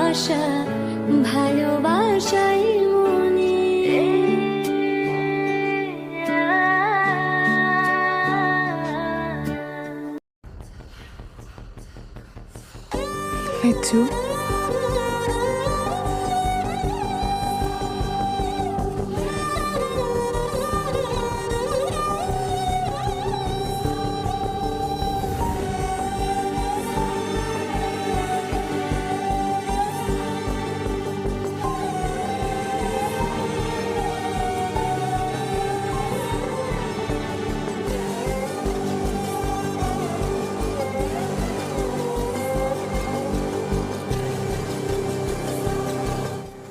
আশা ভালোবাসাই মনে। ലച്ചു,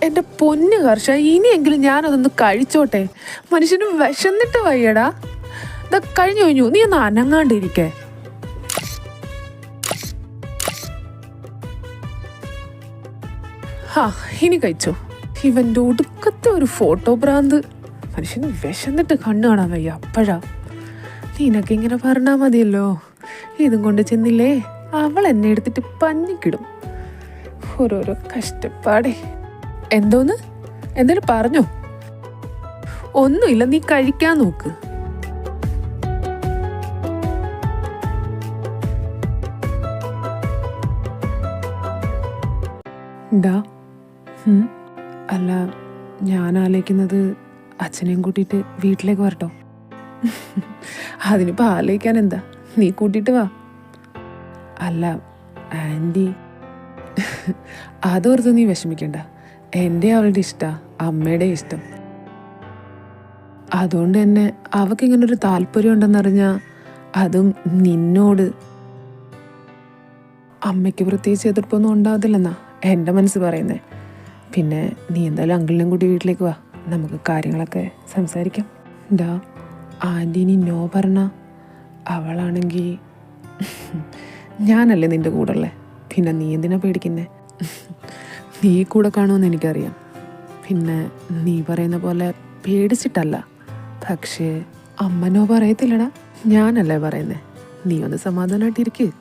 എന്റെ പൊന്ന് ഹർഷ, ഇനിയെങ്കിലും ഞാനതൊന്ന് കഴിച്ചോട്ടെ. മനുഷ്യന് വിശന്നിട്ട് വയ്യടാ. ഇതാ കഴിഞ്ഞു. നീ ഒന്ന് അനങ്ങാണ്ടിരിക്കേ. ഇനി കഴിച്ചോ. ഇവന്റെ ഒടുക്കത്തെ ഒരു ഫോട്ടോ ഭ്രാന്ത്. മനുഷ്യന് വിശന്നിട്ട് കണ്ണു കാണാൻ വയ്യ. അപ്പോഴാ നിനക്ക് ഇങ്ങനെ പറഞ്ഞാ മതിയല്ലോ. ഇതും കൊണ്ട് ചെന്നില്ലേ അവൾ എന്നെ എടുത്തിട്ട് പഞ്ഞിക്കിടും. ഓരോരോ കഷ്ടപ്പാടേ. എന്തോന്ന്? എന്തായാലും പറഞ്ഞോ. ഒന്നുമില്ല, നീ കഴിക്കാൻ നോക്ക്. അല്ല, ഞാൻ ആലോചിക്കുന്നത് അച്ഛനെയും കൂട്ടിയിട്ട് വീട്ടിലേക്ക് വരട്ടോ. അതിനിപ്പോ ആലോചിക്കാൻ എന്താ, നീ കൂട്ടിയിട്ട് വാ. അല്ല ആൻറ്റി, അതോർത്ത് നീ വിഷമിക്കണ്ട. എൻ്റെ അവളുടെ ഇഷ്ടാ, അമ്മയുടെ ഇഷ്ടം. അതുകൊണ്ട് തന്നെ അവൾക്ക് ഇങ്ങനൊരു താല്പര്യം ഉണ്ടെന്നറിഞ്ഞാൽ അതും നിന്നോട്, അമ്മയ്ക്ക് പ്രത്യേകിച്ച് എതിർപ്പൊന്നും ഉണ്ടാകത്തില്ലെന്നാ എൻ്റെ മനസ്സ് പറയുന്നേ. പിന്നെ നീ എന്തായാലും അങ്കിളിനെയും കൂടി വീട്ടിലേക്ക് വാ, നമുക്ക് കാര്യങ്ങളൊക്കെ സംസാരിക്കാം. ആൻറ്റീനി നോ പറഞ്ഞ അവളാണെങ്കിൽ ഞാനല്ലേ നിൻ്റെ കൂടെ ഉള്ളേ. പിന്നെ നീ എന്തിനാ പേടിക്കുന്നേ? നീ കൂടെ കാണുമെന്ന് എനിക്കറിയാം. പിന്നെ നീ പറയുന്ന പോലെ പേടിച്ചിട്ടല്ല. പക്ഷേ അമ്മനോ പറയത്തില്ലടാ, ഞാനല്ലേ പറയുന്നേ. നീ ഒന്ന് സമാധാനമായിട്ടിരിക്കുക.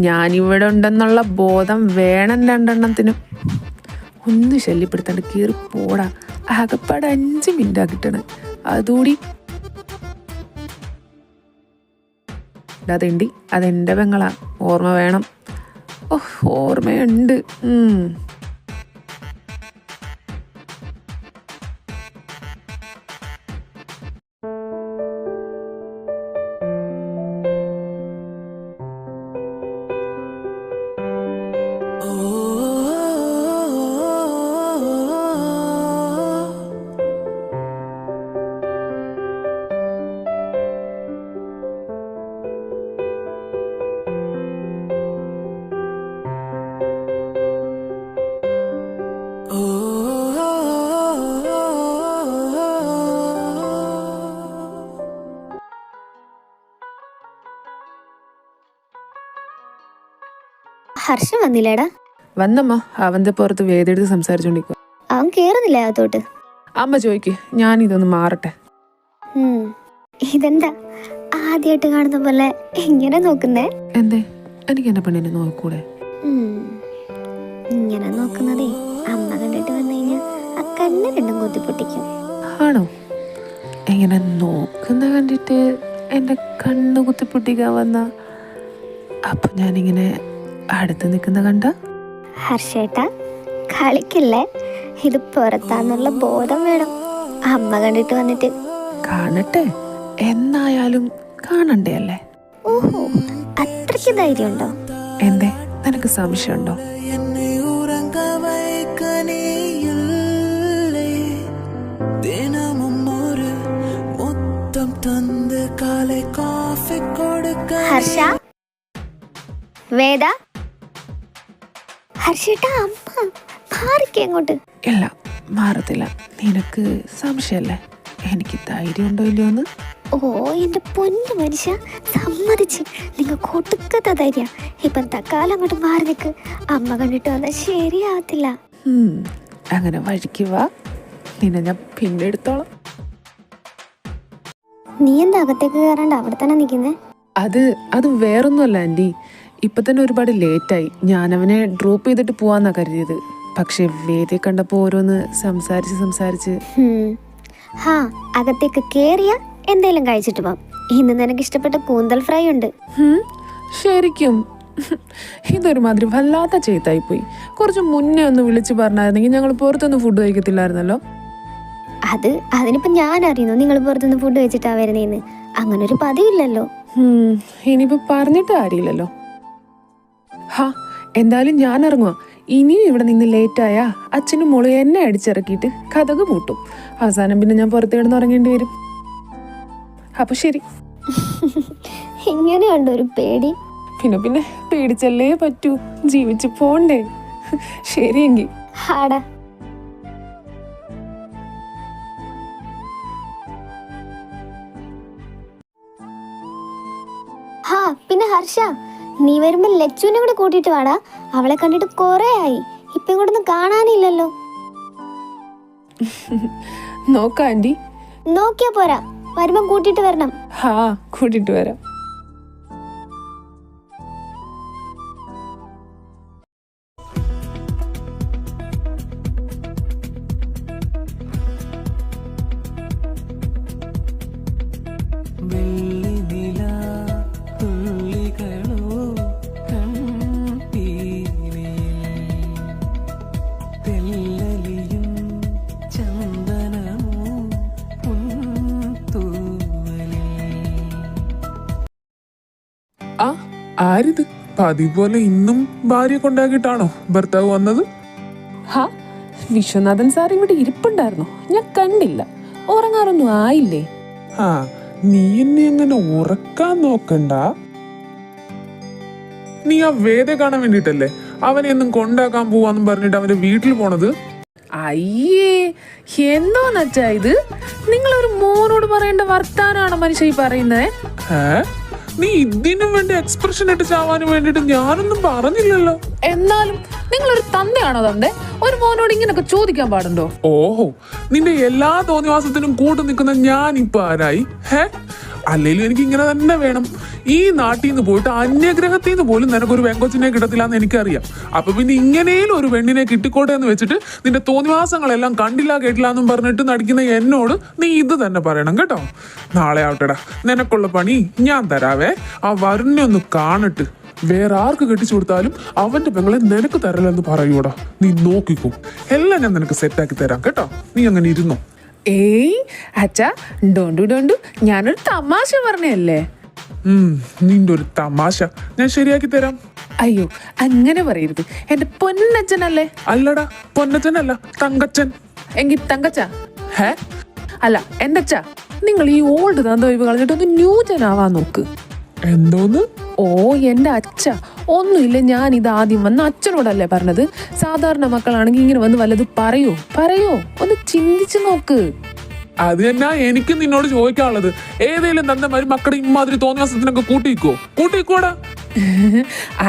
ഞാനിവിടെ ഉണ്ടെന്നുള്ള ബോധം വേണം രണ്ടെണ്ണത്തിനും. ഒന്ന് ശല്യപ്പെടുത്താണ്ട് കീറി പോടാ. ആകപ്പാട് 5 മിനിറ്റാ കിട്ടണേ. അതുകൂടി അതെണ്ടി, അതെൻ്റെ പെങ്ങളാ. ഓർമ്മ വേണം. ഓർമ്മയുണ്ട്. ഹർഷൻ വന്നില്ലേടാ? വന്നമ്മ. അവന്റെ പുറത്ത് വേദെടുത്ത് സംസാരിച്ചോണ്ടിരിക്കുക. അവൻ കേറുന്നില്ല അകത്തോട്ട്. അമ്മ ചോദിക്ക്, ഞാൻ ഇതൊന്ന് മാറട്ടെ. ഇതെന്താ ആദ്യമായിട്ട് കാണുന്ന പോലെ ഇങ്ങനെ നോക്കുന്നേ? എന്തേ, എനിക്ക് എന്റെ പെണ്ണിനെ നോക്കൂടെ? ഇങ്ങനെ നോക്കുന്നതേ അമ്മ കണ്ടിട്ട് വന്നു കഴിഞ്ഞാൽ ആ കണ്ണ് രണ്ടും കുത്തിപ്പൊട്ടിക്കും. ആണോ? എങ്ങനെ നോക്കുന്ന കണ്ടിട്ട് എന്റെ കണ്ണ് കുത്തിപ്പൊട്ടിക്കാൻ വന്ന? അപ്പൊ ഞാനിങ്ങനെ അടുത്ത് നിൽക്കുന്ന കണ്ട? ഹർഷേട്ടാ കളിക്കല്ലേ, ഇത് പുറത്താന്നുള്ള ബോധം വേണം. അമ്മ കണ്ടിട്ട് വന്നിട്ട്. കാണട്ടെ, എന്നായാലും കാണണ്ടേ അല്ലേ? ഓഹോ, അത്രയ്ക്ക് ധൈര്യമുണ്ടോ? എന്തേ, നിനക്ക് സംശയമുണ്ടോ? என்னை உறங்க வைக்க நீ இல்லை. ഹർഷ, വേദ, ഹർഷേട്ടാ, അമ്മ മാറിക്കേ അങ്ങോട്ട്. ഇല്ല, മാറത്തില്ല. നിനക്ക് സംശയല്ലേ എനിക്ക് ധൈര്യം ഉണ്ടോ ഇല്ലയോന്ന്? ഓ എന്റെ പൊന്നു മനുഷ്യ, സമ്മതിച്ച്. നിങ്ങൾ കൊടുക്കത്ത ധൈര്യ. ഇപ്പം തക്കാലം അങ്ങോട്ട് മാറി നിൽക്ക്. അമ്മ കണ്ടിട്ട് വന്നാൽ ശരിയാവത്തില്ല. അങ്ങനെ വഴിക്ക് വാ, നിന്നെ ഞാൻ പിന്നെ എടുത്തോളാം. നീ എന്താ അകത്തേക്ക് കയറാണ്ട് അവിടെ തന്നെ നിൽക്കുന്നേ? അത് വേറൊന്നുമല്ല ആൻറ്റി. ഇപ്പം തന്നെ ഒരുപാട് ലേറ്റായി. ഞാൻ അവനെ ഡ്രോപ്പ് ചെയ്തിട്ട് പോവാന്നാ കരുതിയത്. പക്ഷെ വേദിയെ കണ്ടപ്പോൾ ഓരോന്ന് സംസാരിച്ച് ഹാ, അകത്തേക്ക് കേറിയ എന്തേലും കഴിച്ചിട്ട് പോവാം. ഇന്ന് നിനക്ക് ഇഷ്ടപ്പെട്ട കൂന്തൽ ഫ്രൈ ഉണ്ട്. ശരിക്കും ഇതൊരുമാതിരി വല്ലാത്ത ചെയ്തായി പോയി. കുറച്ച് മുന്നേ ഒന്ന് വിളിച്ച് പറഞ്ഞായിരുന്നെങ്കിൽ ഞങ്ങൾ പുറത്തൊന്നും ഫുഡ് കഴിക്കത്തില്ലായിരുന്നല്ലോ. അതിനിപ്പോ ഞാൻ അറിയുന്നു നിങ്ങൾ പുറത്തുനിന്ന് ഫുഡ് കഴിച്ചിട്ടാ വരുന്നേന്ന്. അങ്ങനെ ഒരു പതിവില്ലല്ലോ. ഇനിയിപ്പോ പറഞ്ഞിട്ട് കാര്യമില്ലല്ലോ. ഹാ, എന്തായാലും ഞാൻ ഇറങ്ങുക. ഇനിയും ഇവിടെ നിന്ന് ലേറ്റായാ അച്ഛനും മോളും എന്നെ അടിച്ചിറക്കിയിട്ട് കഥക് പൂട്ടും. അവസാനം പിന്നെ ഞാൻ പുറത്ത് കിടന്ന് ഉറങ്ങേണ്ടി വരും. അപ്പൊ ശരി. ഇങ്ങനെയുണ്ട് ഒരു പേടി. പിന്നെ പേടിച്ചല്ലേ പറ്റൂ, ജീവിച്ചു പോണ്ടേ. ശരിയെങ്കിൽ ഹാടാ. ഹാ, പിന്നെ ഹർഷ, നീ വരുമ്പോ ലച്ചുവിനെ കൂടെ കൂട്ടിട്ട് വാടാ. അവളെ കണ്ടിട്ട് കൊറേ ആയി. ഇപ്പൊ ഇങ്ങോട്ടൊന്നും കാണാനില്ലല്ലോ. നോക്കാം ആന്റി. നോക്കിയാ പോരാ, വരുമ്പം കൂട്ടിട്ട് വരണം. ഹാ, കൂട്ടിട്ട് വരാം. ആരിത്? പതിവ് പോലെ ഇന്നും ഭാര്യ കൊണ്ടാക്കിയിട്ടാണോ ഭർത്താവ് വന്നത്? ഹാ, വിശ്വനാഥൻ സാർ ഇവിടെ ഇരിപ്പുണ്ടായിരുന്നു, ഞാൻ കണ്ടില്ല. ഉറങ്ങാറൊന്നും ആയില്ലേ? ആ, നീ എന്നെ അങ്ങനെ ഉറക്കാൻ നോക്കണ്ട. നീ ആ വേദ കാണാൻ വേണ്ടിട്ടല്ലേ അവനെ ഒന്നും കൊണ്ടാക്കാൻ പോവാന്നും പറഞ്ഞിട്ട് അവന്റെ വീട്ടിൽ പോണത്? അയ്യേ, എന്തോന്നച്ചാ ഇത്? നിങ്ങളൊരു മോനോട് പറയേണ്ട വർത്താനാണോ മനുഷ്യ ഈ പറയുന്നേ? നീ ഇതിനും വേണ്ടി എക്സ്പ്രഷൻ ഇട്ട് ചാവാനും വേണ്ടിട്ട് ഞാനൊന്നും പറഞ്ഞില്ലല്ലോ. എന്നാലും നിങ്ങളൊരു തന്തയാണോ തന്റെ? ഒരു മോനോട് ഇങ്ങനൊക്കെ ചോദിക്കാൻ പാടുണ്ടോ? ഓഹോ, നിന്റെ എല്ലാ തോന്നിവാസത്തിനും കൂട്ടു നിൽക്കുന്ന ഞാൻ ഇപ്പൊ ആരായി? അല്ലേലും എനിക്ക് ഇങ്ങനെ തന്നെ വേണം. ഈ നാട്ടിൽ നിന്ന് പോയിട്ട് അന്യഗ്രഹത്തിൽ നിന്ന് പോലും നിനക്കൊരു വെങ്കൊച്ചിനെ കിട്ടത്തില്ല എന്ന് എനിക്കറിയാം. അപ്പൊ പിന്നെ ഇങ്ങനെയും ഒരു പെണ്ണിനെ കിട്ടിക്കോട്ടെ എന്ന് വെച്ചിട്ട് നിന്റെ തോന്നിവാസങ്ങളെല്ലാം കണ്ടില്ല കേട്ടില്ല എന്നും പറഞ്ഞിട്ട് നടിക്കുന്ന എന്നോട് നീ ഇത് തന്നെ പറയണം കേട്ടോ. നാളെ ആവട്ടെടാ, നിനക്കുള്ള പണി ഞാൻ തരാവേ. ആ വരുണിനെ ഒന്ന് കാണട്ട്. വേറെ ആർക്ക് കെട്ടിച്ചു കൊടുത്താലും അവന്റെ പെങ്ങളെ നിനക്ക് തരലെന്ന് പറയൂടാ. നീ നോക്കിക്കോ, എല്ലാം ഞാൻ നിനക്ക് സെറ്റാക്കി തരാം കേട്ടോ. നീ അങ്ങനെ ഇരുന്നോ. ഏയ് അച്ഛാ, ഡോണ്ടു, ഞാനൊരു തമാശ പറഞ്ഞല്ലേ. നിന്റെ ഒരു തമാശ ഞാൻ ശരിയാക്കി തരാം. അയ്യോ, അങ്ങനെ പറയരുത്. എന്റെ പൊന്നച്ഛനല്ലേ? അല്ലടാ, പൊന്നച്ഛനല്ല, തങ്കച്ചൻ. എങ്കിൽ തങ്കച്ച. അല്ല എന്റെ അച്ഛ, നിങ്ങൾ ഈ ഓൾഡ് തന്തവൈബ് കളഞ്ഞിട്ട് ഒന്ന് ന്യൂജനാവാൻ നോക്ക്. എന്തോന്ന്? ഓ എന്റെ അച്ഛ, ഒന്നുമില്ല. ഞാൻ ഇത് ആദ്യം വന്ന് അച്ഛനോടല്ലേ പറഞ്ഞത്. സാധാരണ മക്കളാണെങ്കിൽ ഇങ്ങനെ വന്ന് വല്ലത് പറയോ ഒന്ന് ചിന്തിച്ചു നോക്ക്. അത് തന്നെ എനിക്ക് നിന്നോട് ചോദിക്കാനുള്ളത്. ഏതേലും തന്തമാര് മക്കളുടെ ഇമാതിരി തോന്നിയാസത്തിനൊക്കെ കൂട്ടിക്കോടാ.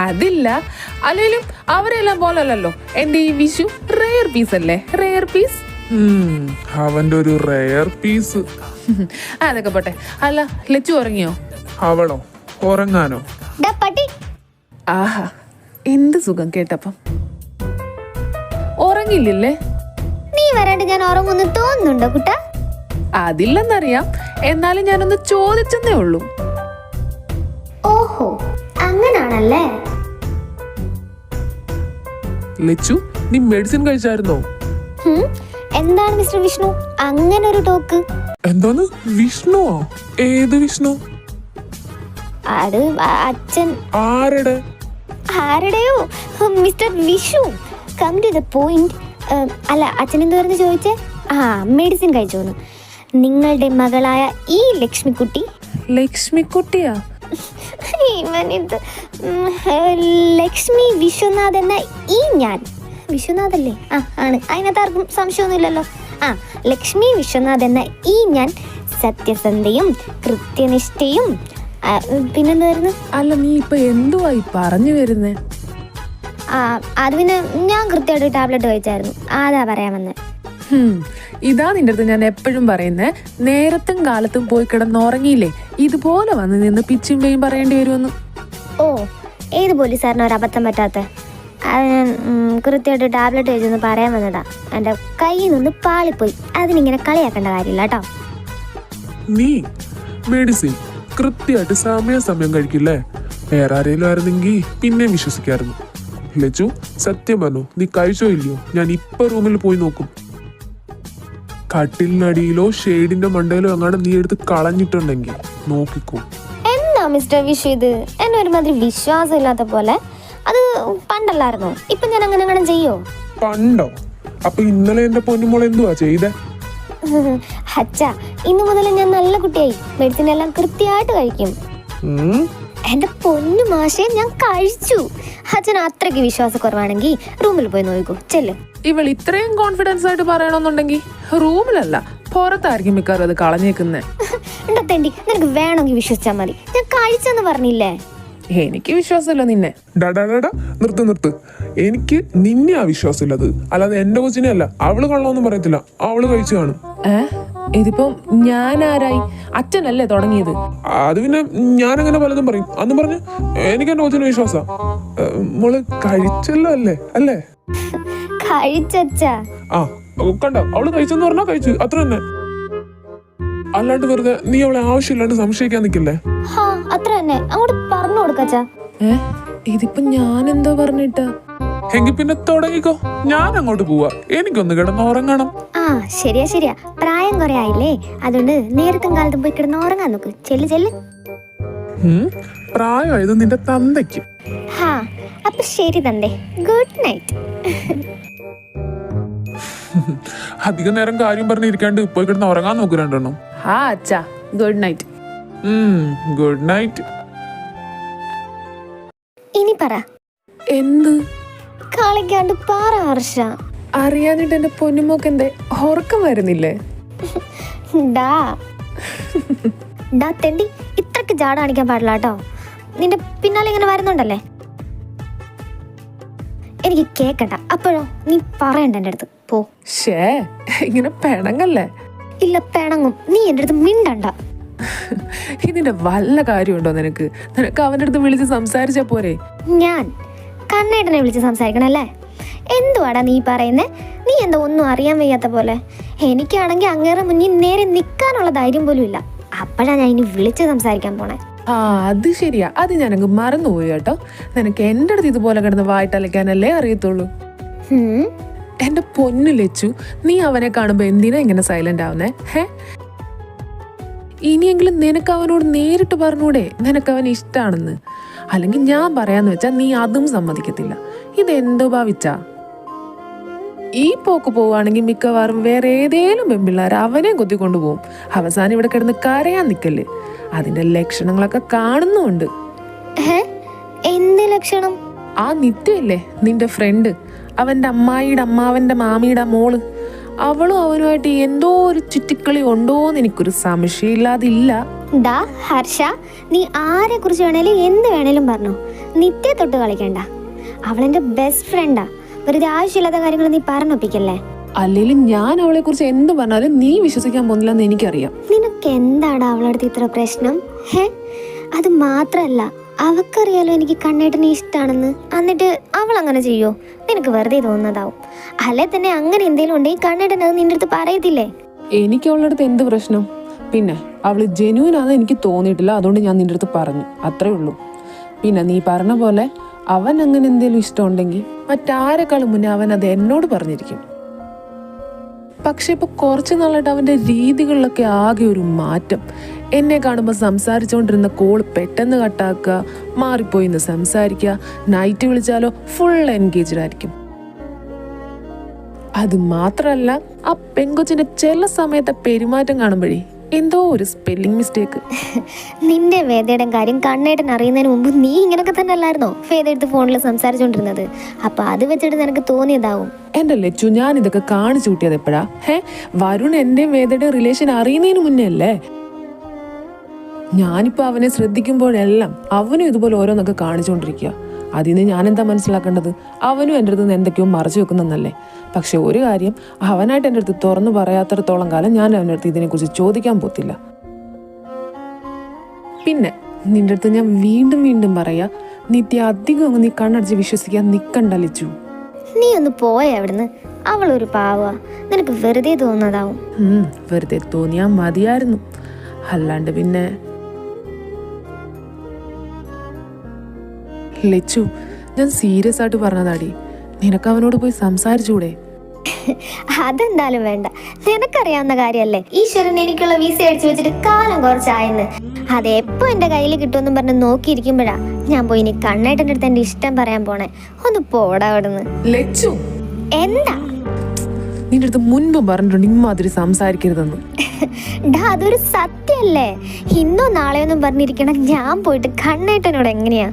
അതില്ല, അല്ലെങ്കിലും അവരെല്ലാം പോലല്ലോ എന്റെ ഈ വിഷു റെയർ പീസ് അല്ലേ? Rare piece. അവന്റെ ഒരു റെയർ പീസ്. അതൊക്കെ പോട്ടെ. അല്ല, ലച്ചു ഉറങ്ങിയോ? അവളോ? ഉറങ്ങാനോ? ആഹാ, എന്ത് സുഖം കേട്ടപ്പം. ഉറങ്ങില്ലേ? നീ വരാണ്ട് ഞാൻ ഉറങ്ങുന്നു തോന്നുന്നുണ്ടോ കുട്ടാ? അതില്ലെന്നറിയാം, എന്നാലും ഞാനൊന്ന് ചോദിച്ചെന്നേ ഉള്ളൂ. ഓഹോ, അങ്ങനാണല്ലേ. ലച്ചു, നീ മെഡിസിൻ കഴിച്ചായിരുന്നോ? എന്താണ് മിസ്റ്റർ വിഷ്ണു അങ്ങനെ ഒരു ടോക്ക്? എന്തോന്ന്? വിഷ്ണുവോ? ഏത് വിഷ്ണു? അത് അച്ഛൻ. ആരുടെയോ mister Vishu, come to the point. അല്ല, അച്ഛൻ എന്തായിരുന്നു ചോദിച്ചേ? മെഡിസിൻ കഴിച്ചോന്ന്. നിങ്ങളുടെ മകളായ ഈ ലക്ഷ്മിക്കുട്ടി. ലക്ഷ്മിക്കുട്ടിയാ? ഇവനിത് ലക്ഷ്മി വിശ്വനാഥ് എന്ന ഈ ഞാൻ വിശ്വനാഥല്ലേ? ആണ്. അതിനകത്ത് ആർക്കും സംശയമൊന്നുമില്ലല്ലോ. ലക്ഷ്മി വിശ്വനാഥ് എന്ന ഈ ഞാൻ സത്യസന്ധയും കൃത്യനിഷ്ഠയും പിന്നെന്തായിരുന്നു? അല്ല, നീ ഇപ്പൊ എന്തുവായി പറഞ്ഞു വരുന്നേ? അത് പിന്നെ ഞാൻ കൃത്യമായിട്ട് ടാബ്ലറ്റ് കഴിച്ചായിരുന്നു, അതാ പറയാൻ വന്നത്. ഇതാ നിന്റെ അടുത്ത് ഞാൻ എപ്പോഴും പറയുന്നേ, നേരത്തും കാലത്തും പോയി കിടന്നുറങ്ങിയില്ലേ ഇതുപോലെ വന്ന് നിന്ന് പിച്ചുമ്പയും പറയേണ്ടി വരുമെന്ന്. ഓ, ഏത് പോലീസുകാരനോ ഒരു അബദ്ധം പറ്റാത്ത? അത് ഞാൻ കൃത്യമായിട്ട് ടാബ്ലറ്റ് കഴിച്ചെന്ന് പറയാൻ വന്നതാ. എൻ്റെ കയ്യിൽ നിന്ന് പാളിപ്പോയി. അതിനിങ്ങനെ കളിയാക്കേണ്ട കാര്യമില്ല കേട്ടോ. നീ മെഡിസിൻ കൃത്യമായിട്ട് സമയം കഴിക്കില്ലേ? വേറെ ആരെങ്കിലും ആയിരുന്നെങ്കിൽ പിന്നെ വിശ്വസിക്കായിരുന്നു. ലച്ചു, സത്യം പറഞ്ഞു, നീ കഴിച്ചോ ഇല്ലയോ? ഞാൻ ഇപ്പൊ റൂമിൽ പോയി നോക്കും. കട്ടിലിനടിയിലോ ഷെയ്ഡിന്റെ മണ്ടയിലോ എങ്ങാണ്ട് നീ എടുത്ത് കളഞ്ഞിട്ടുണ്ടെങ്കിൽ നോക്കിക്കോ. എന്താ മിസ്റ്റർ വിഷു ഇത്? എന്നെ ഒരുമാതിരി വിശ്വാസം ഇല്ലാത്ത പോലെ. അത് പണ്ടല്ലായിരുന്നോ? ഇപ്പൊ ഞാൻ അങ്ങനെ ചെയ്യോ? പണ്ടോ? അപ്പൊ ഇന്നലെ എന്റെ പൊന്നുമോൾ എന്തുവാ ചെയ്തേ? അച്ഛാ, ഇന്നു മുതൽ ഞാൻ നല്ല കുട്ടിയായി. മെഡിസിൻ എല്ലാം കൃത്യമായിട്ട് കഴിക്കും. എന്റെ പൊന്നു മാഷെ, ഞാൻ കഴിച്ചു. അച്ഛൻ അത്രയ്ക്ക് വിശ്വാസക്കുറവാണെങ്കിൽ റൂമിൽ പോയി നോക്കൂ. ചെല്ല്. ഇവൾ ഇത്രയും കോൺഫിഡൻസ് ആയിട്ട് പറയണമെന്നുണ്ടെങ്കിൽ റൂമിലല്ല പുറത്തായിരിക്കും മിക്കവാറും അത് കളഞ്ഞേക്കുന്നേ. എന്താ തെണ്ടി, നിനക്ക് വേണമെങ്കിൽ വിശ്വസിച്ചാൽ മതി. ഞാൻ കഴിച്ചെന്ന് പറഞ്ഞില്ലേ? എനിക്ക് വിശ്വാസമില്ല നിന്നെ. നിർത്ത്. എനിക്ക് നിന്നെ ആ വിശ്വാസമില്ലത്, അല്ലാതെ എന്റെ കൊച്ചിനെ അല്ല. അവള് കള്ളൊന്നും പറയത്തില്ല, അവള് കഴിച്ചു കാണും. ഇതിപ്പം ഞാൻ ആരായി? അച്ഛനല്ലേ തുടങ്ങിയത്? അത് പിന്നെ ഞാനങ്ങനെ പലതും പറയും. അന്ന് പറഞ്ഞ് എനിക്ക് എന്റെ കൊച്ചിന് വിശ്വാസാ. മോള് കഴിച്ചല്ലോ അല്ലേ? കഴിച്ചാ കണ്ട, അവള് കഴിച്ചെന്ന് പറഞ്ഞാ കഴിച്ചു, അത്ര തന്നെ. അല്ലാണ്ട് വെറുതെ നീ അവളെ ആവശ്യമില്ലാണ്ട് സംശയിക്കാൻ നിൽക്കില്ലേ? അത്ര തന്നെ. അങ്ങോട്ട് പറഞ്ഞു കൊടുക്കച്ചാ. ഇതിപ്പോ ഞാൻ എന്തോ പറഞ്ഞിട്ടാ? എങ്കിൽ പിന്നെ തുടങ്ങിക്കോ. ഞാൻ അങ്ങോട്ട് പോവാ, എനിക്കൊന്ന് കിടന്ന് ഉറങ്ങണം. ശരിയാ. പ്രായം കുറെ ആയില്ലേ, അതുകൊണ്ട് നേരത്തും കാലത്തും പോയി കിടന്ന് ഉറങ്ങാൻ നോക്ക്. ചെല്ല്. പ്രായമായത് നിന്റെ തന്തയ്ക്ക്. അപ്പൊ ശരി തന്തേ, ഗുഡ് നൈറ്റ്. അധികം നേരം കാര്യം പറഞ്ഞിരിക്കാണ്ട് പോയി കിടന്ന് ഉറങ്ങാൻ നോക്കൂ രണ്ടെണ്ണം. അച്ഛാ, ഗുഡ് നൈറ്റ്. Good night. ഇനി പറ. എന്ത്? കളിക്കാണ്ട് പറ ഹർഷ. അറിയാനിട്ട് എന്റെ പൊന്നുമോക്ക് എന്തേ ഉറക്കം വരുന്നില്ലേ? തെണ്ടി, ഇത്രക്ക് ജാട കാണിക്കാൻ പാടില്ല കേട്ടോ. നിന്റെ പിന്നാലെ ഇങ്ങനെ വരുന്നുണ്ടല്ലേ, എനിക്ക് കേക്കണ്ട. അപ്പോഴോ നീ പറയണ്ട എൻ്റെ അടുത്ത്. പോ. ഇങ്ങനെ പെണങ്ങല്ലേ? ഇല്ല, പെണങ്ങും. നീ എൻ്റെ അടുത്ത് മിണ്ടണ്ട. ഇതിന്റെ വല്ല കാര്യമുണ്ടോ നിനക്ക്? അവന്റെ അടുത്ത് വിളിച്ച് സംസാരിച്ചാ പോരെ? ഞാൻ കണ്ണേട്ടനെ വിളിച്ച് സംസാരിക്കണല്ലേ? എന്തുവാടാ നീ പറയുന്നേ? നീ എന്താ ഒന്നും അറിയാൻ വയ്യാത്ത പോലെ? എനിക്കാണെങ്കിൽ അങ്ങേറെ മുന്നിൽ നേരെ നിൽക്കാനുള്ള ധൈര്യം പോലും ഇല്ല. അപ്പോഴാ ഞാൻ ഇനി വിളിച്ച് സംസാരിക്കാൻ പോണേ. അത് ശരിയാ, അത് ഞാനങ്ങ് മറന്നുപോയി കേട്ടോ. നിനക്ക് എന്റെ അടുത്ത് ഇതുപോലെ കിടന്ന് വായിട്ടലക്കാനല്ലേ അറിയത്തുള്ളൂ. എന്റെ പൊന്നു ലച്ചു, നീ അവനെ കാണുമ്പോ എന്തിനാ ഇങ്ങനെ സൈലന്റ് ആവുന്നേ? ഇനിയെങ്കിലും നിനക്ക് അവനോട് നേരിട്ട് പറഞ്ഞൂടെ നിനക്ക് അവൻ ഇഷ്ടാണെന്ന്? അല്ലെങ്കിൽ ഞാൻ പറയാന്ന് വെച്ചാ നീ അതും സമ്മതിക്കത്തില്ല. ഇതെന്തോ ഭാവിച്ചാ? ഈ പോക്ക് പോവാണെങ്കിൽ മിക്കവാറും വേറെ ഏതേലും പെൺപിള്ളേർ അവനെ കൊത്തിക്കൊണ്ടുപോകും. അവസാനം ഇവിടെ കിടന്ന് കരയാൻ നിക്കല്ലേ? അതിന്റെ ലക്ഷണങ്ങളൊക്കെ കാണുന്നുണ്ട്. എന്ത് ലക്ഷണം? ആ നിത്യല്ലേ നിന്റെ ഫ്രണ്ട്, അവന്റെ അമ്മായിയുടെ അമ്മാവന്റെ മാമിയുടെ മോള്, അവളും അവനുമായിട്ട് എന്തോ ഒരു ചുറ്റിക്കളി ഉണ്ടോന്ന് എനിക്കൊരു സംശയമില്ലാതില്ല. ഹർഷ, നീ ആരെ കുറിച്ച് വേണേലും എന്ത് വേണേലും പറഞ്ഞു. നിത്യ തൊട്ട് കളിക്കണ്ട. അവളെന്റെ ബെസ്റ്റ് ഫ്രണ്ടാ. വെറുതെ ആവശ്യമില്ലാത്ത കാര്യങ്ങൾ നീ പറഞ്ഞൊപ്പിക്കല്ലേ. അല്ലെങ്കിലും ഞാൻ അവളെ കുറിച്ച് എന്ത് പറഞ്ഞാലും നീ വിശ്വസിക്കാൻ പോകുന്നില്ലെന്ന് എനിക്കറിയാം. നിനക്ക് എന്താടാ അവളടുത്ത് ഇത്ര പ്രശ്നം? അത് മാത്രല്ല, അവക്കറിയാലോ എനിക്ക് കണ്ണേട്ടനെ ഇഷ്ടാണെന്ന്. എന്നിട്ട് അവൾ അങ്ങനെ ചെയ്യോ? നിനക്ക് വെറുതെ തോന്നുന്നതാവും. അല്ലെ തന്നെ അങ്ങനെ എന്തെങ്കിലും ഉണ്ടെങ്കിൽ കണ്ണേട്ടൻ അത് നിന്റെ അടുത്ത് പറയത്തില്ലേ? എനിക്ക് അവളുടെ അടുത്ത് എന്ത് പ്രശ്നം? പിന്നെ അവള് ജെന്യൂൻ ആണെന്ന് എനിക്ക് തോന്നിയിട്ടില്ല, അതുകൊണ്ട് ഞാൻ നിന്റെ അടുത്ത് പറഞ്ഞു, അത്രേ ഉള്ളൂ. പിന്നെ നീ പറഞ്ഞ പോലെ അവൻ അങ്ങനെ എന്തെങ്കിലും ഇഷ്ടമുണ്ടെങ്കിൽ മറ്റാരെക്കാളും മുന്നേ അവൻ അത് എന്നോട് പറഞ്ഞിരിക്കും. പക്ഷെ ഇപ്പൊ കുറച്ചു നാളായിട്ട് അവന്റെ രീതികളിലൊക്കെ ആകെ ഒരു മാറ്റം. എന്നെ കാണുമ്പോൾ സംസാരിച്ചുകൊണ്ടിരുന്ന കോള് പെട്ടെന്ന് കട്ടാക്കുക, മാറിപ്പോയി എന്ന് സംസാരിക്കുക, നൈറ്റ് വിളിച്ചാലോ ഫുൾ എൻഗേജ്ഡ് ആയിരിക്കും. അത് മാത്രല്ല, ആ പെങ്കൊച്ചിന്റെ ചില സമയത്തെ പെരുമാറ്റം കാണുമ്പോഴേ എന്തോ ഒരു സ്പെല്ലിംഗ് മിസ്റ്റേക്ക്. നിന്റെ വേദയുടെ കാര്യം കണ്ണേട്ടൻ അറിയുന്നതിന് മുമ്പ് നീ ഇങ്ങനൊക്കെ തന്നെ അല്ലായിരുന്നോ വേദ എടുത്ത് ഫോണിൽ സംസാരിച്ചോണ്ടിരുന്നത്? അപ്പൊ അത് വെച്ചിട്ട് നിനക്ക് തോന്നിയതാവും. എന്റെ ലച്ചു, ഞാൻ ഇതൊക്കെ കാണിച്ചു കൂട്ടിയത് എപ്പോഴാ? വരുൺ എന്റെയും വേദയുടെ റിലേഷൻ അറിയുന്നതിന് മുന്നേ അല്ലേ? ഞാനിപ്പോ അവനെ ശ്രദ്ധിക്കുമ്പോഴെല്ലാം അവനും ഇതുപോലെ ഓരോന്നൊക്കെ കാണിച്ചുകൊണ്ടിരിക്കുക. അതിന് ഞാൻ എന്താ മനസ്സിലാക്കേണ്ടത്? അവനും എൻ്റെ അടുത്ത് നിന്ന് എന്തൊക്കെയോ മറച്ചു വെക്കുന്നല്ലേ. പക്ഷെ ഒരു കാര്യം, അവനായിട്ട് എൻ്റെ അടുത്ത് തുറന്നു പറയാത്തിടത്തോളം കാലം ഞാൻ അവൻ്റെ അടുത്ത് ഇതിനെക്കുറിച്ച് ചോദിക്കാൻ പോത്തില്ല. പിന്നെ നിന്റെ അടുത്ത് ഞാൻ വീണ്ടും വീണ്ടും പറയാ, നിത്യ അധികം അങ്ങ് നീ കണ്ണടച്ച് വിശ്വസിക്കാൻ നിക്കണ്ട ലച്ചു. നീ ഒന്ന് പോയ അവിടുന്ന്. അവളൊരു പാവ, നിനക്ക് വെറുതെ തോന്നുന്നതാവും. വെറുതെ തോന്നിയാ മതിയായിരുന്നു, അല്ലാണ്ട് പിന്നെ. ലച്ചു, ഞാൻ സീരിയസ് ആയിട്ട് പറഞ്ഞതാടി, നിനക്ക് അവനോട് പോയി സംസാരിച്ചൂടെ? അതെന്തായാലും വേണ്ട. നിനക്കറിയാവുന്ന കാര്യല്ലേ, ഈശ്വരൻ എനിക്കുള്ള വിസ അടിച്ചു വെച്ചിട്ട് കാലം കുറച്ചായെന്ന്. അതെപ്പോ എന്റെ കയ്യിൽ കിട്ടുമെന്നും പറഞ്ഞ് നോക്കിയിരിക്കുമ്പോഴാ ഞാൻ പോയി ഇനി കണ്ണേട്ടൻ്റെ അടുത്ത് എന്റെ ഇഷ്ടം പറയാൻ പോണേ. ഒന്ന് പോടാ അവിടുന്ന്. ലച്ചു, എന്താ? നിന്റെ അടുത്ത് മുൻപ് പറഞ്ഞിട്ടുണ്ട് ഇമ്മാതിരി സംസാരിക്കരുതെന്ന്. അതൊരു സത്യല്ലേ? ഇന്നോ നാളെയൊന്നും പറഞ്ഞിരിക്കണം ഞാൻ പോയിട്ട് കണ്ണേട്ടനോട് എങ്ങനെയാ?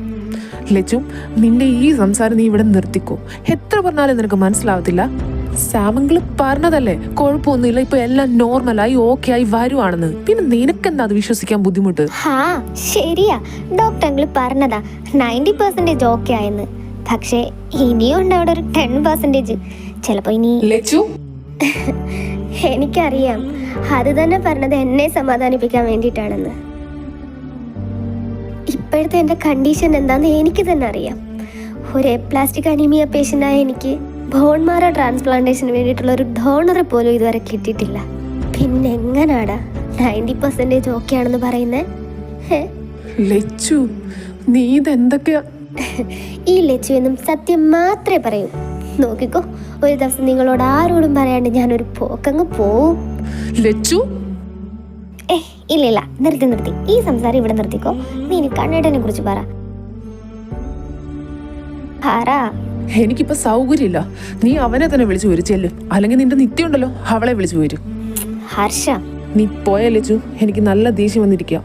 ലച്ചു, നിന്റെ ഈ സംസാരം നീ ഇവിടെ നിർത്തിക്കോ. എത്ര പറഞ്ഞാലും നിനക്ക് മനസ്സിലാവത്തില്ല. സാമങ്കിള് പറഞ്ഞതല്ലേ, കുഴപ്പമൊന്നുമില്ല, ഇപ്പൊ എല്ലാം നോർമലായി ഓക്കെ ആയി വരുവാണെന്ന്. പിന്നെ നിനക്കെന്താ അത് വിശ്വസിക്കാൻ ബുദ്ധിമുട്ട്? ശരിയാ, ഡോക്ടർ അങ്കിള് പറഞ്ഞതാ 90% ഓക്കെ ആയെന്ന്. പക്ഷെ ഇനിയും ഉണ്ട് അവിടെ ഒരു 10%. ചിലപ്പോ ഇനി. ലച്ചു, എനിക്കറിയാം, അത് തന്നെ പറഞ്ഞത് എന്നെ സമാധാനിപ്പിക്കാൻ വേണ്ടിയിട്ടാണെന്ന്. ഇപ്പോഴത്തെ എൻ്റെ കണ്ടീഷൻ എന്താണെന്ന് എനിക്ക് തന്നെ അറിയാം. ഒരു പ്ലാസ്റ്റിക് അനീമിയ പേഷ്യൻ്റായ എനിക്ക് ബോൺ മാരോ ട്രാൻസ്പ്ലാന്റേഷന് വേണ്ടിയിട്ടുള്ള ഒരു ഡോണറെ പോലും ഇതുവരെ കിട്ടിയിട്ടില്ല. പിന്നെ എങ്ങനാടാ 90% ഓക്കെ ആണെന്ന് പറയുന്നേ? ലച്ചു, നീ ഇതെന്തൊക്കെയാ? ഈ ലച്ചു എന്നും സത്യം മാത്രമേ പറയൂ. നോക്കിക്കോ, ഒരു ദിവസം നിങ്ങളോട് ആരോടും പറയാണ്ട് ഞാനൊരു പോക്കങ്ങ് പോവും. ലച്ചു, ഇല്ല, നിർത്തി. ഈ സംസാരം ഇവിടെ നിർത്തിക്കോ. നീ ഇനി കണ്ണേട്ടനെ കുറിച്ച് പറ. എനിക്കിപ്പോ സൗകര്യമില്ല. നീ അവനെ തന്നെ വിളിച്ചു വരും ചെല്ലും, അല്ലെങ്കിൽ നിന്റെ നിത്യ ഉണ്ടല്ലോ അവളെ വിളിച്ചു വരും. ഹർഷ, നീ പോയ ലച്ചു, എനിക്ക് നല്ല ദേഷ്യം വന്നിരിക്കുക.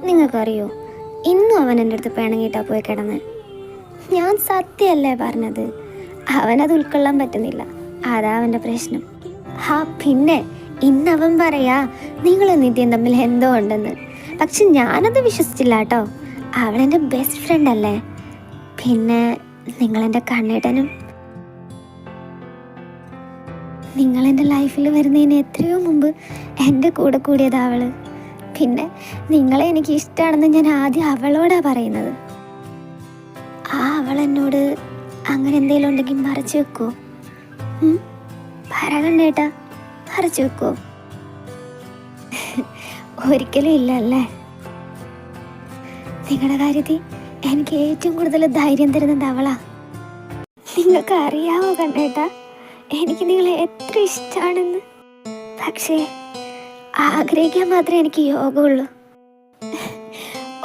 നിങ്ങൾക്കറിയോ, ഇന്നും അവൻ എൻ്റെ അടുത്ത് പിണങ്ങിയിട്ടാ പോയി കിടന്ന്. ഞാൻ സത്യമല്ലേ പറഞ്ഞത്, അവനത് ഉൾക്കൊള്ളാൻ പറ്റുന്നില്ല. അതാ അവൻ്റെ പ്രശ്നം. പിന്നെ ഇന്നവൻ പറയാ നിങ്ങളും നിത്യം തമ്മിൽ എന്തോ ഉണ്ടെന്ന്. പക്ഷെ ഞാനത് വിശ്വസിച്ചില്ല കേട്ടോ. അവളെൻ്റെ ബെസ്റ്റ് ഫ്രണ്ട് അല്ലേ. പിന്നെ നിങ്ങളെൻ്റെ കണ്ണേട്ടനും. നിങ്ങളെൻ്റെ ലൈഫിൽ വരുന്നതിന് എത്രയോ മുമ്പ് എൻ്റെ കൂടെ കൂടിയതാ അവള്. പിന്നെ നിങ്ങളെ എനിക്ക് ഇഷ്ടമാണെന്ന് ഞാൻ ആദ്യം അവളോടാ പറയുന്നത്. അവൾ എന്നോട് അങ്ങനെ എന്തെങ്കിലും ഉണ്ടെങ്കിൽ മറച്ചു വെക്കോ? പറകണ്ണേട്ടാ, മറച്ചു വെക്കോ? ഒരിക്കലും ഇല്ല അല്ലേ? നിങ്ങളുടെ കാര്യത്തിൽ എനിക്ക് ഏറ്റവും കൂടുതൽ ധൈര്യം തരുന്നത് അവളാ. നിങ്ങൾക്ക് അറിയാവോ കണ്ണേട്ടാ, എനിക്ക് നിങ്ങളെ എത്ര ഇഷ്ടമാണെന്ന്. പക്ഷേ ആഗ്രഹിക്കാൻ മാത്രമേ എനിക്ക് യോഗമുള്ളൂ.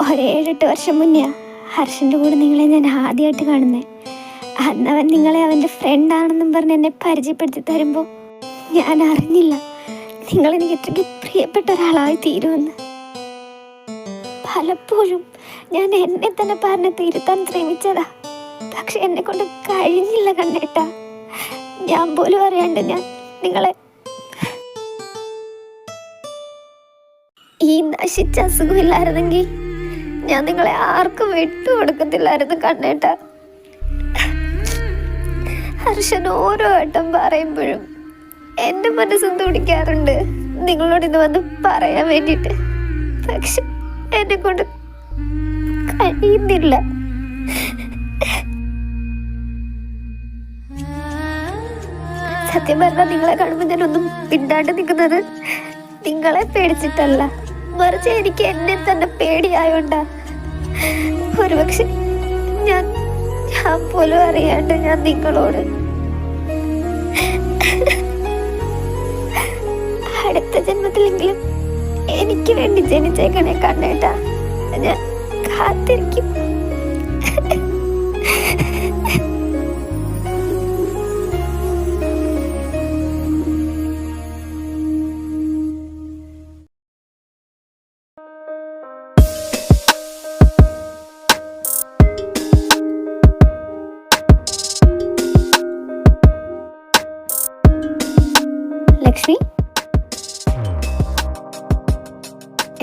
7-8 വർഷം മുന്നേ ഹർഷൻ്റെ കൂടെ നിങ്ങളെ ഞാൻ ആദ്യമായിട്ട് കാണുന്നത്. അന്നവൻ നിങ്ങളെ അവൻ്റെ ഫ്രണ്ടാണെന്നും പറഞ്ഞ് എന്നെ പരിചയപ്പെടുത്തി തരുമ്പോൾ ഞാൻ അറിഞ്ഞില്ല നിങ്ങളെനിക്ക് ഇത്രയ്ക്ക് പ്രിയപ്പെട്ട ഒരാളായി തീരുമെന്ന്. പലപ്പോഴും ഞാൻ എന്നെ തന്നെ പറഞ്ഞ് തിരുത്താൻ ശ്രമിച്ചതാ. പക്ഷെ എന്നെ കൊണ്ട് കഴിഞ്ഞില്ല കണ്ണേട്ടാ. ഞാൻ പോലും അറിയാണ്ട് ഞാൻ നിങ്ങളെ ഈ നശിച്ച അസുഖമില്ലായിരുന്നെങ്കിൽ ഞാൻ നിങ്ങളെ ആർക്കും വിട്ടുകൊടുക്കത്തില്ലായിരുന്നു കണ്ണേട്ട. ഹർഷൻ ഓരോ വട്ടം പറയുമ്പോഴും എൻ്റെ മനസ്സും തുടിക്കാറുണ്ട് നിങ്ങളോട് ഇത് വന്ന് പറയാൻ വേണ്ടിയിട്ട്. പക്ഷെ എന്നെ കൊണ്ട് കഴിയുന്നില്ല. സത്യം പറഞ്ഞാൽ നിങ്ങളെ കാണുമ്പോൾ ഞാനൊന്നും പിന്നാണ്ട് നിൽക്കുന്നത് നിങ്ങളെ പേടിച്ചിട്ടല്ല, മറിച്ച് എനിക്ക് എന്നെ തന്നെ പേടിയായോണ്ടാ. ഒരുപക്ഷെ ഞാൻ പോലും അറിയാണ്ട് ഞാൻ നിങ്ങളോട് അടുത്ത ജന്മത്തിലെങ്കിലും എനിക്ക് വേണ്ടി ജനിച്ചേക്കണേ കണ്ണേട്ടാ. ഞാൻ കാത്തിരിക്കും. ലക്ഷ്മി,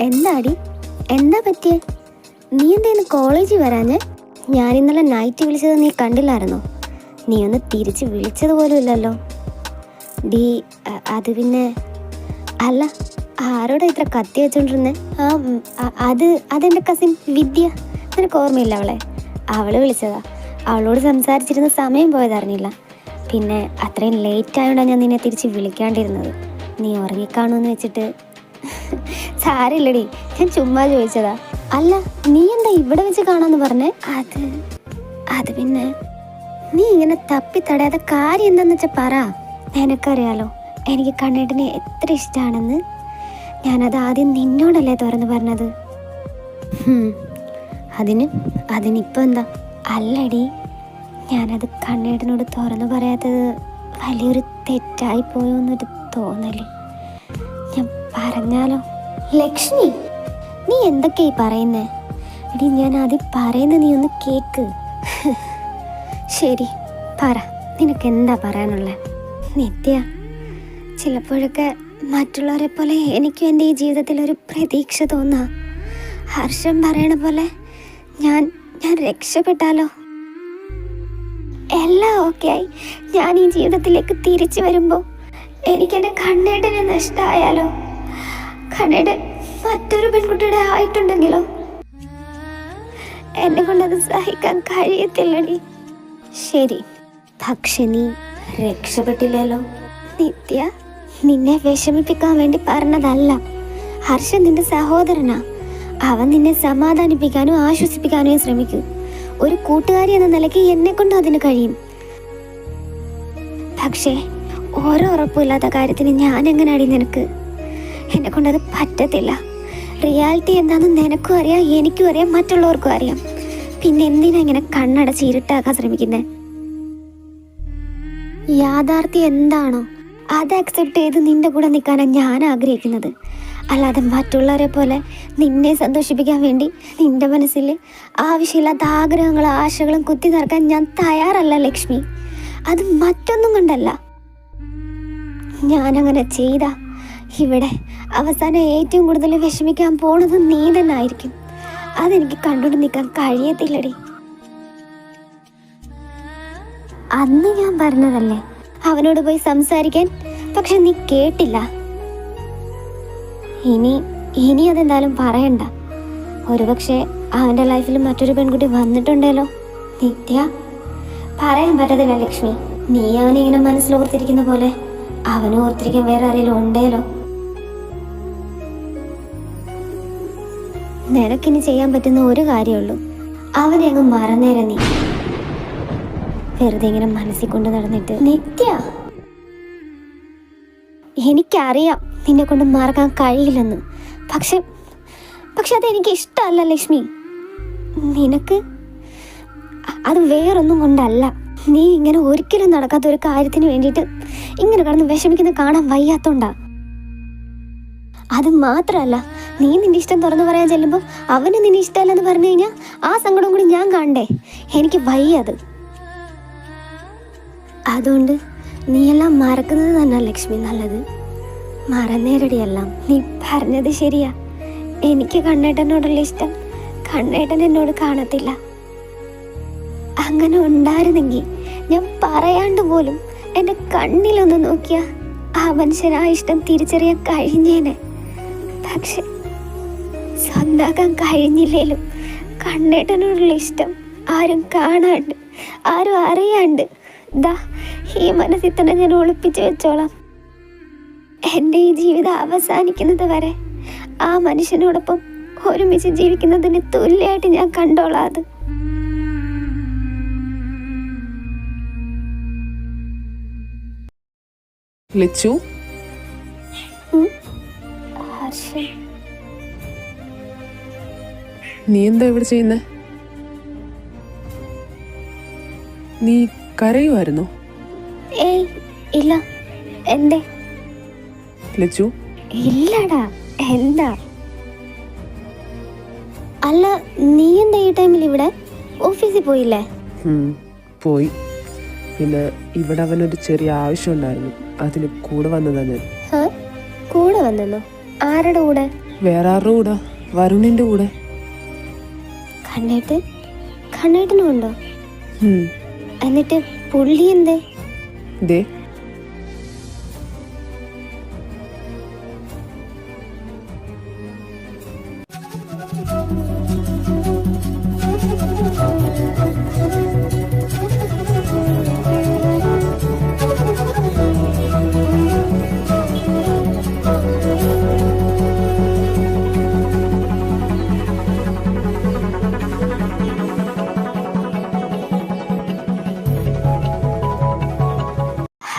എന്താടി, എന്താ പറ്റിയേ? നീ എന്തേന്ന് കോളേജിൽ വരാഞ്ഞ്? ഞാൻ ഇന്നലെ നൈറ്റ് വിളിച്ചത് നീ കണ്ടില്ലായിരുന്നോ? നീ ഒന്ന് തിരിച്ച് വിളിച്ചത് പോലും ഇല്ലല്ലോ. അത് അല്ല, ആരോടാ ഇത്ര കത്തി വെച്ചോണ്ടിരുന്നേ? അതെൻ്റെ കസിൻ വിദ്യ. നിനക്ക് ഓർമ്മയില്ല അവളെ? അവള് വിളിച്ചതാ. അവളോട് സംസാരിച്ചിരുന്ന സമയം പോയതറിഞ്ഞില്ല. പിന്നെ അത്രയും ലേറ്റ് ആയതുകൊണ്ടാണ് ഞാൻ നിന്നെ തിരിച്ച് വിളിക്കാണ്ടിരുന്നത്. നീ ഉറങ്ങിക്കാണുമെന്ന് വെച്ചിട്ട്. സാരില്ലടി, ഞാൻ ചുമ്മാ ചോദിച്ചതാ. അല്ല, നീ എന്താ ഇവിടെ വെച്ച് കാണാന്ന് പറഞ്ഞേ? അത് പിന്നെ നീ ഇങ്ങനെ തപ്പി തടയാതെ കാര്യം എന്താന്ന് വെച്ചാൽ പറ. നിനക്കറിയാലോ എനിക്ക് കണ്ണേട്ടനെ എത്ര ഇഷ്ടമാണെന്ന്. ഞാനത് ആദ്യം നിന്നോടല്ലേ തുറന്ന് പറഞ്ഞത്. അതിനിപ്പോൾ എന്താ? അല്ലടി, ഞാനത് കണ്ണേട്ടനോട് തുറന്നു പറയാത്തത് വലിയൊരു തെറ്റായി പോയോ എന്നൊരു തോന്നല്. ഞാൻ പറഞ്ഞാലോ? ലക്ഷ്മി, നീ എന്തൊക്കെയായി പറയുന്നേ? എടി, ഞാൻ ആദ്യം പറയുന്നത് നീ ഒന്ന് കേക്ക്. ശരി, പറ, നിനക്ക് എന്താ പറയാനുള്ളത്? നിത്യ, ചിലപ്പോഴൊക്കെ മറ്റുള്ളവരെ പോലെ എനിക്കും എൻ്റെ ഈ ജീവിതത്തിൽ ഒരു പ്രതീക്ഷ തോന്നാ. ഹർഷം പറയണ പോലെ ഞാൻ രക്ഷപ്പെട്ടാലോ? എല്ലാം ഓക്കെ ആയി ഞാൻ ഈ ജീവിതത്തിലേക്ക് തിരിച്ചു വരുമ്പോൾ എനിക്കെൻ്റെ കണ്ണേട്ടനെ നഷ്ടമായാലോ? കണ്ണേട്ടൻ മറ്റൊരു പെൺകുട്ടിയുടെ ആയിട്ടുണ്ടെങ്കിലോ? എന്നെ കൊണ്ടത് സഹിക്കാൻ കഴിയത്തില്ലടി. ശരി, പക്ഷെ നീ രക്ഷപ്പെട്ടില്ലല്ലോ. നിത്യ, നിന്നെ വിഷമിപ്പിക്കാൻ വേണ്ടി പറഞ്ഞതല്ല. ഹർഷൻ നിന്റെ സഹോദരനാ. അവൻ നിന്നെ സമാധാനിപ്പിക്കാനും ആശ്വസിപ്പിക്കാനേ ശ്രമിക്കൂ. ഒരു കൂട്ടുകാരി എന്ന നിലയ്ക്ക് എന്നെ കൊണ്ടും അതിന് കഴിയും. പക്ഷേ ഓരോ ഉറപ്പില്ലാത്ത കാര്യത്തിന് ഞാൻ എങ്ങനെയാടി നിനക്ക്? എന്നെ കൊണ്ടത് പറ്റത്തില്ല. റിയാലിറ്റി എന്താണെന്ന് നിനക്കും അറിയാം, എനിക്കും അറിയാം, മറ്റുള്ളവർക്കും അറിയാം. പിന്നെ എന്തിനാ ഇങ്ങനെ കണ്ണടച്ച് ഇരുട്ടാക്കാൻ ശ്രമിക്കുന്നത്? യാഥാർത്ഥ്യം എന്താണോ അത് അക്സെപ്റ്റ് ചെയ്ത് നിന്റെ കൂടെ നിൽക്കാനാണ് ഞാൻ ആഗ്രഹിക്കുന്നത്. അല്ലാതെ മറ്റുള്ളവരെ പോലെ നിന്നെ സന്തോഷിപ്പിക്കാൻ വേണ്ടി നിന്റെ മനസ്സിൽ ആവശ്യമില്ലാത്ത ആഗ്രഹങ്ങളും ആശകളും കുത്തി നിറക്കാൻ ഞാൻ തയ്യാറല്ല ലക്ഷ്മി. അത് മറ്റൊന്നും കൊണ്ടല്ല. ഞാനങ്ങനെ ചെയ്ത ഇവിടെ അവസാനം ഏറ്റവും കൂടുതൽ വിഷമിക്കാൻ പോണത് നീ തന്നെ ആയിരിക്കും. അതെനിക്ക് കണ്ടുകൊണ്ട് നിൽക്കാൻ കഴിയത്തില്ലടി. അന്ന് ഞാൻ പറഞ്ഞതല്ലേ അവനോട് പോയി സംസാരിക്കാൻ, പക്ഷെ നീ കേട്ടില്ല. ഇനി അതെന്തായാലും പറയണ്ട. ഒരുപക്ഷെ അവൻ്റെ ലൈഫിൽ മറ്റൊരു പെൺകുട്ടി വന്നിട്ടുണ്ടല്ലോ. നിത്യ, പറയാൻ പറ്റത്തില്ല ലക്ഷ്മി. നീ അവനെ ഇങ്ങനെ മനസ്സിൽ ഓർത്തിരിക്കുന്ന പോലെ അവനും ഓർത്തിരിക്കാൻ വേറെ ആരെങ്കിലും ഉണ്ടേലോ. നിനക്കിനി ചെയ്യാൻ പറ്റുന്ന ഒരു കാര്യമുള്ളൂ, അവനെ അങ്ങ് മറന്നേരം. നീ വെറുതെ ഇങ്ങനെ മനസ്സിൽ കൊണ്ട് നടന്നിട്ട്. നിത്യ, എനിക്കറിയാം നിന്നെ കൊണ്ട് മറക്കാൻ കഴിയില്ലെന്ന്. പക്ഷെ അതെനിക്ക് ഇഷ്ടമല്ല ലക്ഷ്മി. നിനക്ക് അത് വേറൊന്നും കൊണ്ടല്ല. നീ ഇങ്ങനെ ഒരിക്കലും നടക്കാത്ത ഒരു കാര്യത്തിന് വേണ്ടിയിട്ട് ഇങ്ങനെ കിടന്ന് വിഷമിക്കുന്ന കാണാൻ വയ്യാത്തോണ്ടാ. അത് മാത്രമല്ല, നീ നിന്റെ ഇഷ്ടം തുറന്നു പറയാൻ ചെല്ലുമ്പോൾ അവന് നിന്നെ ഇഷ്ടമല്ലെന്ന് പറഞ്ഞു കഴിഞ്ഞാൽ ആ സങ്കടം കൂടി ഞാൻ കാണണ്ടേ? എനിക്ക് വയ്യത്. അതുകൊണ്ട് നീയെല്ലാം മറക്കുന്നത് തന്നെ ലക്ഷ്മി നല്ലത്. മറന്നേരടിയെല്ലാം. നീ പറഞ്ഞത് ശരിയാ. എനിക്ക് കണ്ണേട്ടനോടുള്ള ഇഷ്ടം കണ്ണേട്ടൻ എന്നോട് കാണത്തില്ല. അങ്ങനെ ഉണ്ടായിരുന്നെങ്കിൽ ഞാൻ പറയാണ്ട് പോലും എൻ്റെ കണ്ണിലൊന്ന് നോക്കിയ ആ മനുഷ്യൻ ആ ഇഷ്ടം തിരിച്ചറിയാൻ കഴിഞ്ഞേനെ. പക്ഷെ സ്വന്താക്കാൻ കഴിഞ്ഞില്ലേലും കണ്ണേട്ടനോടുള്ള ഇഷ്ടം ആരും കാണാണ്ട്, ആരും അറിയാണ്ട് ദാ ഈ മനസ്സിൽ തന്നെ ഞാൻ ഒളിപ്പിച്ചു വെച്ചോളാം. എൻ്റെ ഈ ജീവിതം അവസാനിക്കുന്നത് വരെ ആ മനുഷ്യനോടൊപ്പം ഒരുമിച്ച് ജീവിക്കുന്നതിന് തുല്യമായിട്ട് ഞാൻ കണ്ടോളാം അത്. ലച്ചു, ഹർഷൻ, നീ എന്താ ഇവിടെ ചെയ്യുന്നേ? നീ കരയുമായിരുന്നോ? ഏയ് ഇല്ല. എന്തേ? ലച്ചു, ഇല്ലടാ. എന്താ? അല്ല, നീ എന്താ ഈ ടൈമിൽ ഇവിടെ? ഓഫീസിൽ പോയില്ലേ? പോയി. പിന്നെ ഇവിടെ അവനൊരു ചെറിയ ആവശ്യം ഉണ്ടായിരുന്നു, അതിന് കൂടെ വന്നതാ ഞാൻ. കൂടെ വന്നോ? ആരുടെ കൂടെ? വേറെ ആരുടെ കൂടെ? വരുണിന്റെ കൂടെ. കണ്ണേട്ടനും ഉണ്ടോ? എന്നിട്ട് പുള്ളി എന്തേ? ദേ,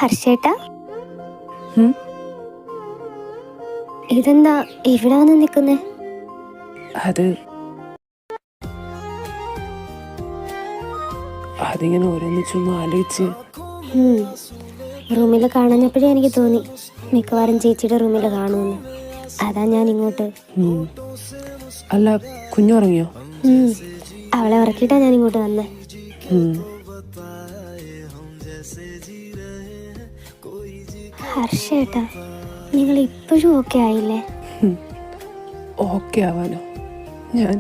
ഹർഷേട്ടാ, ഇതെന്താ ഇവിടെ വന്ന് നിൽക്കുന്നേ? അതിങ്ങനെ ഓരോന്ന് ചുമ്മാ ആലോചിച്ച്. റൂമിൽ കാണാഞ്ഞപ്പോഴേ എനിക്ക് തോന്നി മിക്കവാറും ചേച്ചിയുടെ റൂമിൽ കാണുമെന്ന്. അതാ ഞാൻ ഇങ്ങോട്ട്. അല്ല, കുഞ്ഞുറങ്ങിയോ? അവളെ ഉറക്കിയിട്ടാ ഞാൻ ഇങ്ങോട്ട് വന്നേ. ഹർഷേട്ടാ, നിങ്ങൾ ഇപ്പോഴും ഓക്കെ ആയില്ലേ? ഓക്കെ ആവാനോ? ഞാൻ